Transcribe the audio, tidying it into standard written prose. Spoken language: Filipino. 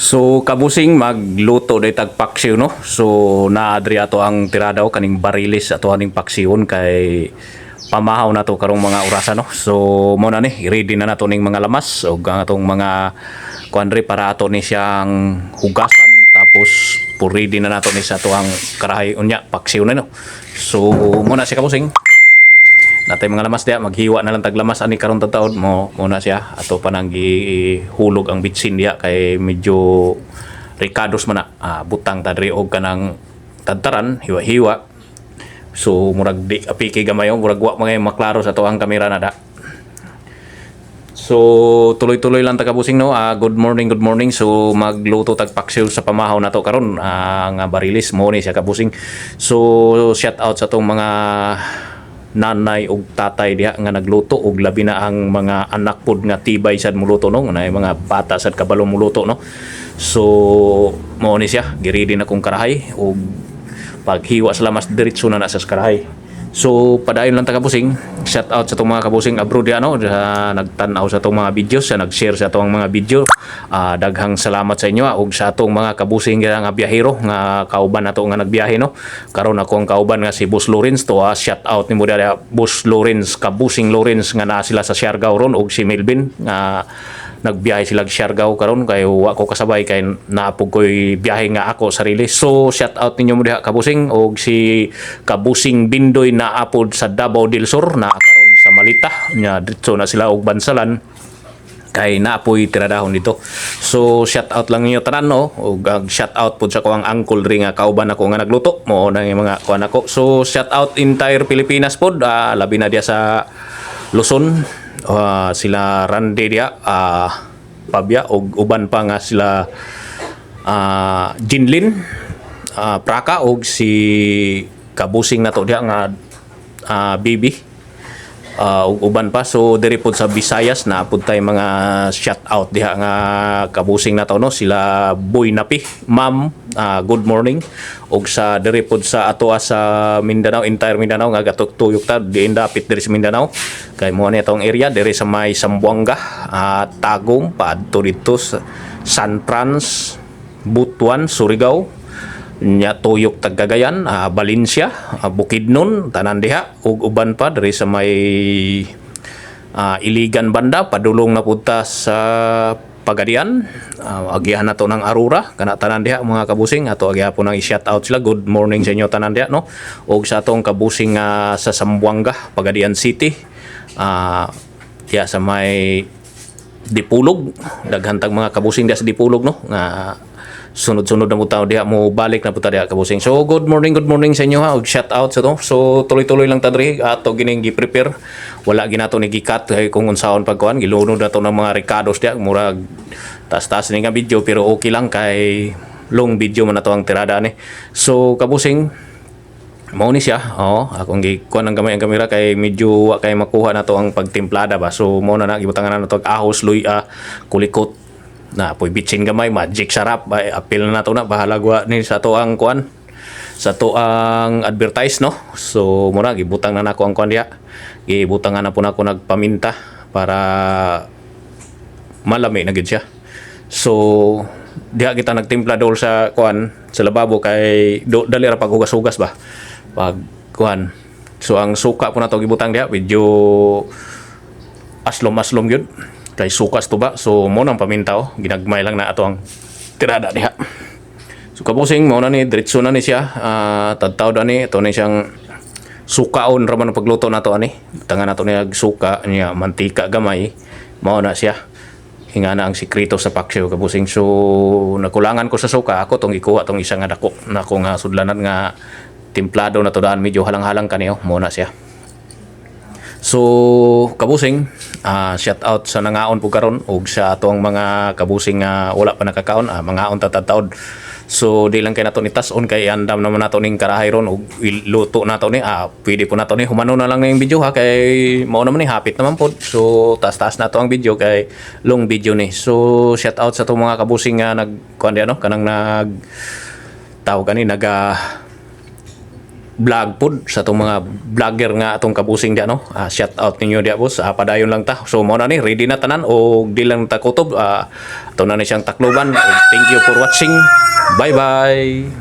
So kabusing magluto day tag paksiw no. So naadri ato ang tiradaw kaning barilis ato aning paksiyon kay pamahaw na to karong mga orasan no. So mo na ni ready na nato ning mga lamas o ang atong mga kuandre para ato ni siyang hugasan tapos ready na nato ni sa ato ang karahay unya paksiw na no. So mo na si kabusing natay mga lamas dia maghiwa na lang tag lamas ani karon taon mo muna siya ato pa nang gihulog ang bitsin dia kay medyo rikados man na butang tadri og kanang tadtaran hiwa-hiwa so murag di apiki gamay murag wa mga maklaro sa to ang kamera na da. So tuloy-tuloy lang tagabusing no. Good morning. So magluto tag paksiw sa pamahaw na to karon nga barilis mo ni siya kabusing. So shout out sa tong mga nanay ug tatay diha nga nagluto ug labi na ang mga anak pod nga tibay sad muluto no nga mga bata sad kabalo muluto no. So mao ni siya giridi na kong karahay ug paghiwa sa lamas diretso na sa karahay. So padayon lang ta kabusing shout out sa tong mga kabusing abroad diha no nagtan-aw sa tong mga videos sa nag-share sa tong mga video. Daghang salamat sa inyo ug sa atong mga kabusing nga biyahero nga kauban nato nga nagbiyahe no. Karon ako ang kauban nga si Boss Lawrence to shout out nimo diha Boss Lawrence kabusing Lawrence nga na sila sa Siargao ron ug si Melvin nga nagbiyahe sila sa Siargao karon kay wa ko kasabay kay naapog koy biyahe nga ako sarili. So shout out ninyo mo diha kabusing ug si kabusing Bindoy na apod sa Davao del Sur na karon sa Malita nya dito na sila og bansalan kay naapoy tiradahon dito. So shout out lang ninyo tanan no ug shout out pud sa ko ang uncle ring nga kauban ako nga nagluto mo nang mga kuan ako. So shout out entire Pilipinas pod labi na dia sa Luzon sila Randy dia Pabya ug uban pa nga sila Jinlin Praka ug si kabusing nato dia nga baby ug uban pa. So diri pod sa Visayas na pud tay mga shout out diha nga kabusing nato no sila Boy Napi ma'am good morning ug sa diri pod sa ato sa Mindanao entire Mindanao nga gatuyok ta diin dapit diri sa Mindanao kay mo ni atong area diri sa may Zamboanga Tagum paadto dito sa San Franz Butuan Surigao nya tuyok Tagagayan Valencia Bukidnon tanan diha ug uban pa diri sa may Iligan banda padulong na punta sa Pagadian agihan nato ng Aurora kana tanan diha mga kabusing ato agihapon nang i-shout out sila good morning sa inyo tanan diha no ug sa atong kabusing sa Zamboanga Pagadian City diha sa may Dipulog daghang tag mga kabusing diha sa Dipulog no nga sunod-sunod na mo tao diha mo balik na puta diha kabusing. So good morning sa inyo ha ug shout out sa to. So tuloy-tuloy lang ta diri ato gining gi-prepare. Wala ginato ni gi-cut kay kung unsaon pagkuan gilunod na to ng mga recados diha murag tas-tas ni nga video pero okay lang kay long video man na to ang tirada ni. So kabusing mao ni siya akong gikuan ang gamay ang kamera kay medyo wa kay makuha na to ang pagtimplada ba. So mao na gibutangan na to ahos luya kulikot na poy bitsin gamay magic sarap apil na to na bahala gwa ni sa to ang kuan sa to ang advertise no. So mura gibutang na nako ang kuan diha gibutang na po nako nagpaminta para malami na gid siya. So diha kita nagtimpla dol sa kuan sa lababo kay dali ra paghugas-hugas ba pag kuan. So ang suka po na to gibutang diha medyo aslom gyud kay sukas to ba. So mo nang paminta ginagmay lang na ato ang tirada diha. So kabusing mo na ni diretso na ni siya tadtaw da ni ito ni siyang sukaon ra man pagluto nato ani tangan nato ni suka niya mantika gamay mao na siya hinga na ang sikreto sa paksiw kabusing. So nakulangan ko sa suka ako tong ikuha tong isa nga dako nako nga sudlanan nga templado na to daan medyo halang-halang kaniyo mo na siya. So kabusing shout out sa nangaon po karon ug sa atong mga kabusing nga wala pa nakakaon mangaon tatad-taod. So di lang kay nato ni tas-on kay andam naman nato ning karahay ron ug luto nato ni pwede po nato ni humano na lang ning video ha kay mao naman ni hapit naman pod. So taas-taas nato ang video kay long video ni. So shout out sa atong mga kabusing nga nag kuan di ano kanang nag tawag kani vlog pod sa itong mga vlogger nga atong kabusing dia no. Shout out ninyo dia boss. Padayon lang ta. So mo na ni ready na tanan o di lang ta kutob. Ato na ni siyang takloban. Thank you for watching. Bye bye.